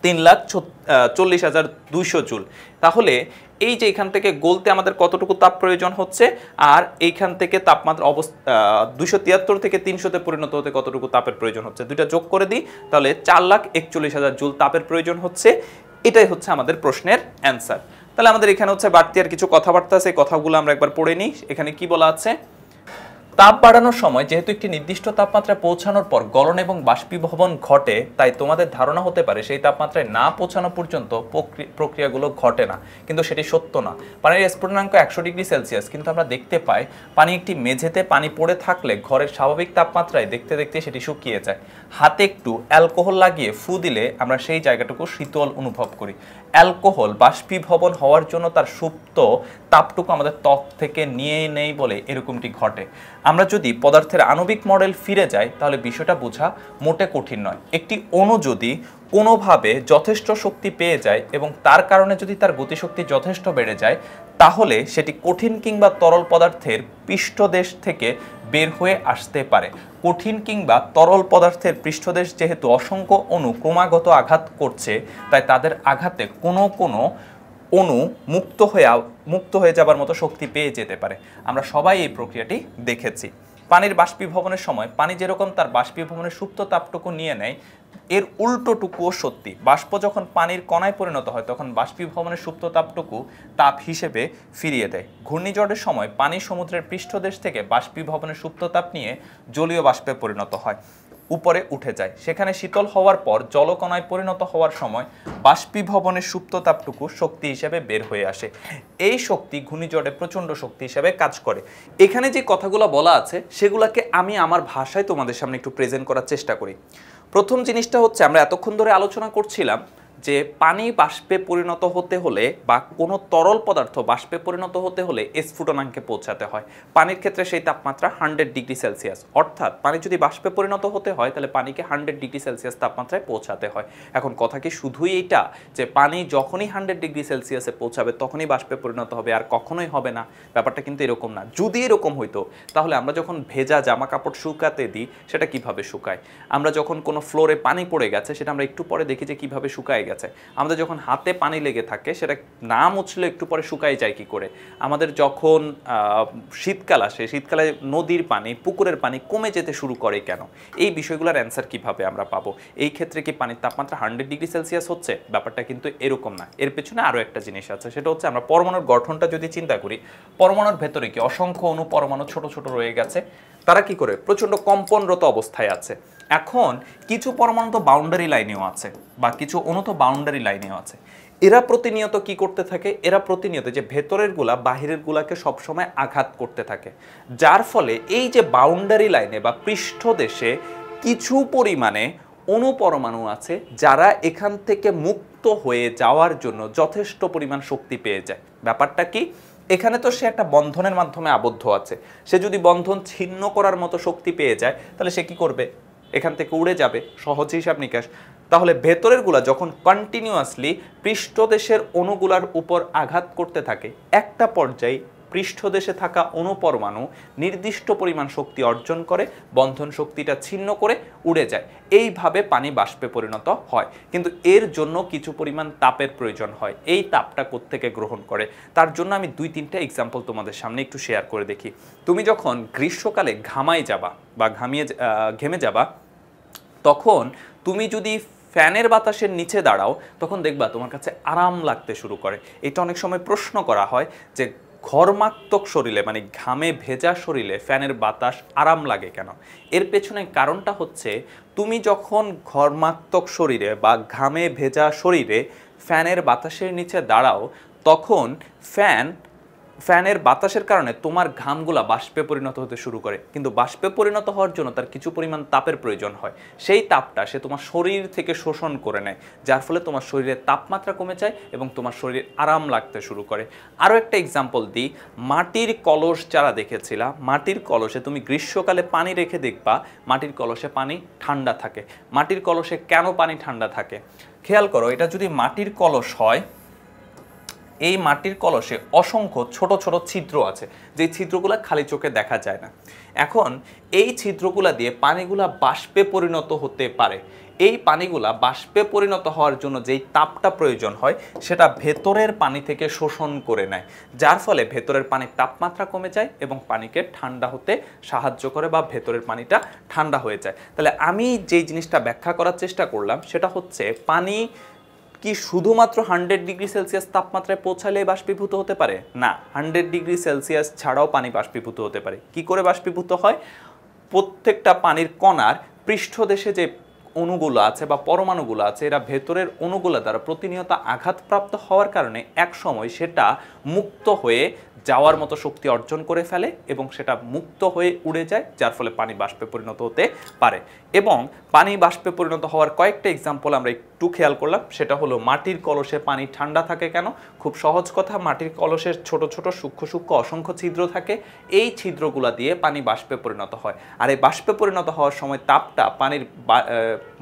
3,40,200 জুল। তাহলে এই যে এখান থেকে গলতে আমাদের কতটুকু তাপ প্রয়োজন হচ্ছে, আর এইখান থেকে তাপমাত্রা 273 থেকে 300-তে পরিণত হতে কতটুকু তাপের প্রয়োজন হচ্ছে, দুইটা যোগ করে দিই, তাহলে 4,41,000 জুল তাপের প্রয়োজন হচ্ছে। এটাই হচ্ছে আমাদের প্রশ্নের অ্যান্সার। তাহলে আমাদের এখানে হচ্ছে বাড়তি আর কিছু কথাবার্তা আছে, কথাগুলো আমরা একবার পড়ে নিই। এখানে কি বলা আছে? তাপ বাড়ানোর সময় যেহেতু একটি নির্দিষ্ট তাপমাত্রায় পৌঁছানোর পর গলন এবং বাষ্পীভবন ঘটে, তাই তোমাদের ধারণা হতে পারে সেই তাপমাত্রায় না পৌঁছানো পর্যন্ত প্রক্রিয়াগুলো ঘটে না, কিন্তু সেটি সত্য না। পানির স্ফুটনাঙ্ক 100 ডিগ্রি সেলসিয়াস, কিন্তু আমরা দেখতে পাই পানি একটি মেঝেতে পানি পড়ে থাকলে ঘরের স্বাভাবিক তাপমাত্রায় দেখতে দেখতে সেটি শুকিয়ে যায়। হাতে একটু অ্যালকোহল লাগিয়ে ফু দিলে আমরা সেই জায়গাটুকু শীতল অনুভব করি। অ্যালকোহল বাষ্পীভবন হওয়ার জন্য তার সুপ্ত তাপটুকু আমাদের ত্বক থেকে নিয়ে নেই বলে এরকমটি ঘটে। আমরা যদি পদার্থের আণবিক মডেল ফিরে যাই তাহলে বিষয়টা বোঝা মোটে কঠিন নয়। একটি অণু যদি কোনোভাবে যথেষ্ট শক্তি পেয়ে যায় এবং তার কারণে যদি তার গতিশক্তি যথেষ্ট বেড়ে যায়, তাহলে সেটি কঠিন কিংবা তরল পদার্থের পৃষ্ঠদেশ থেকে বের হয়ে আসতে পারে। কঠিন কিংবা তরল পদার্থের পৃষ্ঠদেশ যেহেতু অসংখ্য অণু ক্রমাগত আঘাত করছে, তাই তাদের আঘাতে কোনো কোনো অণু মুক্ত হয়ে যাবার মতো শক্তি পেয়ে যেতে পারে। আমরা সবাই এই প্রক্রিয়াটি দেখেছি। পানির বাষ্পীভবনের সময় পানি যেরকম তার বাষ্পীভবনের সুপ্ত তাপটুকু নিয়ে নেয়, এর উল্টোটুকুও সত্যি। বাষ্প যখন পানির কণায় পরিণত হয় তখন বাষ্পীভবনের সুপ্ত তাপটুকু তাপ হিসেবে ফিরিয়ে দেয়। ঘূর্ণিঝড়ের সময় পানি সমুদ্রের পৃষ্ঠদেশ থেকে বাষ্পীভবনের সুপ্ত তাপ নিয়ে জলীয় বাষ্পে পরিণত হয়, উপরে উঠে যায়। সেখানে শীতল হওয়ার পর জলকণায় পরিণত হওয়ার সময় বাষ্পীভবনের সুপ্ত তাপটুকু শক্তি হিসেবে বের হয়ে আসে। এই শক্তি ঘূর্ণিঝড়ে প্রচণ্ড শক্তি হিসেবে কাজ করে। এখানে যে কথাগুলো বলা আছে সেগুলোকে আমি আমার ভাষায় তোমাদের সামনে একটু প্রেজেন্ট করার চেষ্টা করি। প্রথম জিনিসটা হচ্ছে, আমরা এতক্ষণ ধরে আলোচনা করছিলাম যে পানি বাষ্পে পরিণত হতে হলে বা কোনো তরল পদার্থ বাষ্পে পরিণত হতে হলে স্ফুটনাঙ্কে পৌঁছাতে হয়। পানির ক্ষেত্রে সেই তাপমাত্রা 100 ডিগ্রি সেলসিয়াস, অর্থাৎ পানি যদি বাষ্পে পরিণত হতে হয় তাহলে পানিকে 100 ডিগ্রি সেলসিয়াস তাপমাত্রায় পৌঁছাতে হয়। এখন কথা কি শুধুই এইটা যে পানি যখনই 100 ডিগ্রি সেলসিয়াসে পৌঁছাবে তখনই বাষ্পে পরিণত হবে আর কখনোই হবে না? ব্যাপারটা কিন্তু এরকম না। যদি এরকম হইতো তাহলে আমরা যখন ভেজা জামা কাপড় শুকাতে দিই সেটা কিভাবে শুকায়? আমরা যখন কোনো ফ্লোরে পানি পড়ে গেছে সেটা আমরা একটু পরে দেখি যে কিভাবে শুকায় গেছে। আমাদের যখন হাতে পানি লেগে থাকে সেটা না মুছলে একটু পরে শুকায় যায় কি করে? আমাদের যখন শীতকাল আসে, শীতকালে নদীর পানি পুকুরের পানি কমে যেতে শুরু করে কেন? এই বিষয়গুলোর অ্যান্সার কিভাবে আমরা পাবো? এই ক্ষেত্রে কি পানির তাপমাত্রা 100 ডিগ্রি সেলসিয়াস হচ্ছে? ব্যাপারটা কিন্তু এরকম না। এর পেছনে আরও একটা জিনিস আছে, সেটা হচ্ছে আমরা পরমাণুর গঠনটা যদি চিন্তা করি, পরমাণুর ভেতরে কি অসংখ্য অণু পরমাণু ছোট ছোট রয়ে গেছে। তারা কি করে? প্রচণ্ড কম্পনরত অবস্থায় আছে। এখন কিছু পরমাণু তো বাউন্ডারি লাইনেও আছে বা কিছু অণু তো বাউন্ডারি লাইনেও আছে। এরা প্রতিনিয়ত কি করতে থাকে? এরা প্রতিনিয়ত যে ভেতরের গুলা বাহিরের গুলাকে সবসময় আঘাত করতে থাকে, যার ফলে এই যে বাউন্ডারি লাইনে বা পৃষ্ঠদেশে কিছু পরিমাণে অণু পরমাণু আছে যারা এখান থেকে মুক্ত হয়ে যাওয়ার জন্য যথেষ্ট পরিমাণ শক্তি পেয়ে যায়। ব্যাপারটা কি? এখানে তো সে একটা বন্ধনের মাধ্যমে আবদ্ধ আছে। সে যদি বন্ধন ছিন্ন করার মতো শক্তি পেয়ে যায় তাহলে সে কি করবে? এখান থেকে উড়ে যাবে। সহজ হিসাব নিকাশ। তাহলে ভেতরের গুলা যখন কন্টিনিউয়াসলি পৃষ্ঠদেশের অণুগুলার উপর আঘাত করতে থাকে, একটা পর্যায়ে পৃষ্ঠদেশে থাকা অণু পরমাণু নির্দিষ্ট পরিমাণ শক্তি অর্জন করে, বন্ধন শক্তিটা ছিন্ন করে উড়ে যায়। এইভাবে পানি বাষ্পে পরিণত হয়। কিন্তু এর জন্য কিছু পরিমাণ তাপের প্রয়োজন হয়। এই তাপটা কোত্থেকে গ্রহণ করে? তার জন্য আমি 2-3টা এক্সাম্পল তোমাদের সামনে একটু শেয়ার করে দেখি। তুমি যখন গ্রীষ্মকালে ঘামায় যাবা বা ঘেমে যাবা, তখন তুমি যদি ফ্যানের বাতাসের নিচে দাঁড়াও তখন দেখবা তোমার কাছে আরাম লাগতে শুরু করে। এটা অনেক সময় প্রশ্ন করা হয় যে ঘর্মাক্তক শরীরে মানে ঘামে ভেজা শরীরে ফ্যানের বাতাস আরাম লাগে কেন? এর পেছনে কারণটা হচ্ছে, তুমি যখন ঘর্মাক্তক শরীরে বা ঘামে ভেজা শরীরে ফ্যানের বাতাসের নিচে দাঁড়াও তখন ফ্যানের বাতাসের কারণে তোমার ঘামগুলা বাষ্পে পরিণত হতে শুরু করে। কিন্তু বাষ্পে পরিণত হওয়ার জন্য তার কিছু পরিমাণ তাপের প্রয়োজন হয়। সেই তাপটা সে তোমার শরীর থেকে শোষণ করে নেয়, যার ফলে তোমার শরীরের তাপমাত্রা কমে যায় এবং তোমার শরীর আরাম লাগতে শুরু করে। আরও একটা এক্সাম্পল দিই। মাটির কলস যারা দেখেছিলা, মাটির কলসে তুমি গ্রীষ্মকালে পানি রেখে দেখবা মাটির কলসে পানি ঠান্ডা থাকে। মাটির কলসে কেন পানি ঠান্ডা থাকে? খেয়াল করো, এটা যদি মাটির কলস হয়, এই মাটির কলসে অসংখ্য ছোট ছোট ছিদ্র আছে, যে ছিদ্রগুলো খালি চোখে দেখা যায় না। এখন এই ছিদ্রগুলা দিয়ে পানিগুলা বাষ্পে পরিণত হতে পারে। এই পানিগুলা বাষ্পে পরিণত হওয়ার জন্য যেই তাপটা প্রয়োজন হয় সেটা ভেতরের পানি থেকে শোষণ করে নেয়, যার ফলে ভেতরের পানির তাপমাত্রা কমে যায় এবং পানিকে ঠান্ডা হতে সাহায্য করে বা ভেতরের পানিটা ঠান্ডা হয়ে যায়। তাহলে আমি যেই জিনিসটা ব্যাখ্যা করার চেষ্টা করলাম সেটা হচ্ছে, পানি কি শুধুমাত্র 100 ডিগ্রি সেলসিয়াস তাপমাত্রায় পৌঁছালে বাষ্পীভূত হতে পারে? না, 100 ডিগ্রি সেলসিয়াস ছাড়াও পানি বাষ্পীভূত হতে পারে। কি করে বাষ্পীভূত হয়? প্রত্যেকটা পানির কণার পৃষ্ঠদেশে যে অণুগুলো আছে বা পরমাণুগুলো আছে, এরা ভেতরের অণুগুলো দ্বারা প্রতিনিয়ত আঘাতপ্রাপ্ত হওয়ার কারণে এক সময় সেটা মুক্ত হয়ে যাওয়ার মতো শক্তি অর্জন করে ফেলে এবং সেটা মুক্ত হয়ে উড়ে যায়, যার ফলে পানি বাষ্পে পরিণত হতে পারে। এবং পানি বাষ্পে পরিণত হওয়ার কয়েকটা এক্সাম্পল আমরা একটু খেয়াল করলাম। সেটা হলো মাটির কলসে পানি ঠান্ডা থাকে কেন? খুব সহজ কথা, মাটির কলসের ছোট ছোট সূক্ষ্ম সূক্ষ্ম অসংখ্য ছিদ্র থাকে, এই ছিদ্রগুলা দিয়ে পানি বাষ্পে পরিণত হয়। আর এই বাষ্পে পরিণত হওয়ার সময় তাপটা পানির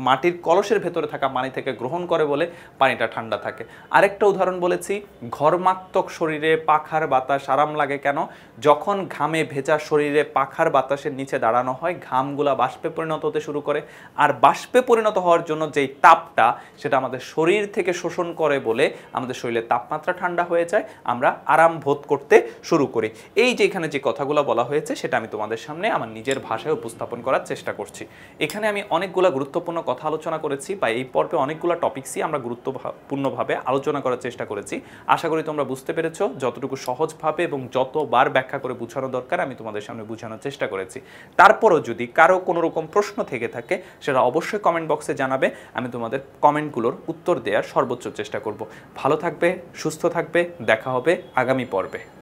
মাটির কলসের ভেতরে থাকা পানি থেকে গ্রহণ করে বলে পানিটা ঠান্ডা থাকে। আরেকটা উদাহরণ বলেছি, ঘর্মাক্তক শরীরে পাখার বাতাস আরাম লাগে কেন? যখন ঘামে ভেজা শরীরে পাখার বাতাসের নিচে দাঁড়ানো হয়, ঘামগুলা বাষ্পে পরিণত হতে শুরু করে। আর বাষ্পে পরিণত হওয়ার জন্য যেই তাপটা সেটা আমাদের শরীর থেকে শোষণ করে বলে আমাদের শরীরের তাপমাত্রা ঠান্ডা হয়ে যায়, আমরা আরাম বোধ করতে শুরু করি। এই যে এখানে যে কথাগুলো বলা হয়েছে সেটা আমি তোমাদের সামনে আমার নিজের ভাষায় উপস্থাপন করার চেষ্টা করছি। এখানে আমি অনেকগুলো গুরুত্বপূর্ণ কথা আলোচনা করেছি, বা এই পর্বে অনেকগুলো টপিকসই আমরা গুরুত্বপূর্ণভাবে আলোচনা করার চেষ্টা করেছি। আশা করি তোমরা বুঝতে পেরেছো। যতটুকু সহজভাবে এবং যতবার ব্যাখ্যা করে বোঝানো দরকার আমি তোমাদের সামনে বোঝানোর চেষ্টা করেছি। তারপরও যদি কারো কোনো রকম প্রশ্ন থেকে থাকে সেটা অবশ্যই কমেন্ট বক্সে জানাবে, আমি তোমাদের কমেন্টগুলোর উত্তর দেওয়ার সর্বোচ্চ চেষ্টা করব। ভালো থাকবে, সুস্থ থাকবে, দেখা হবে আগামী পর্বে।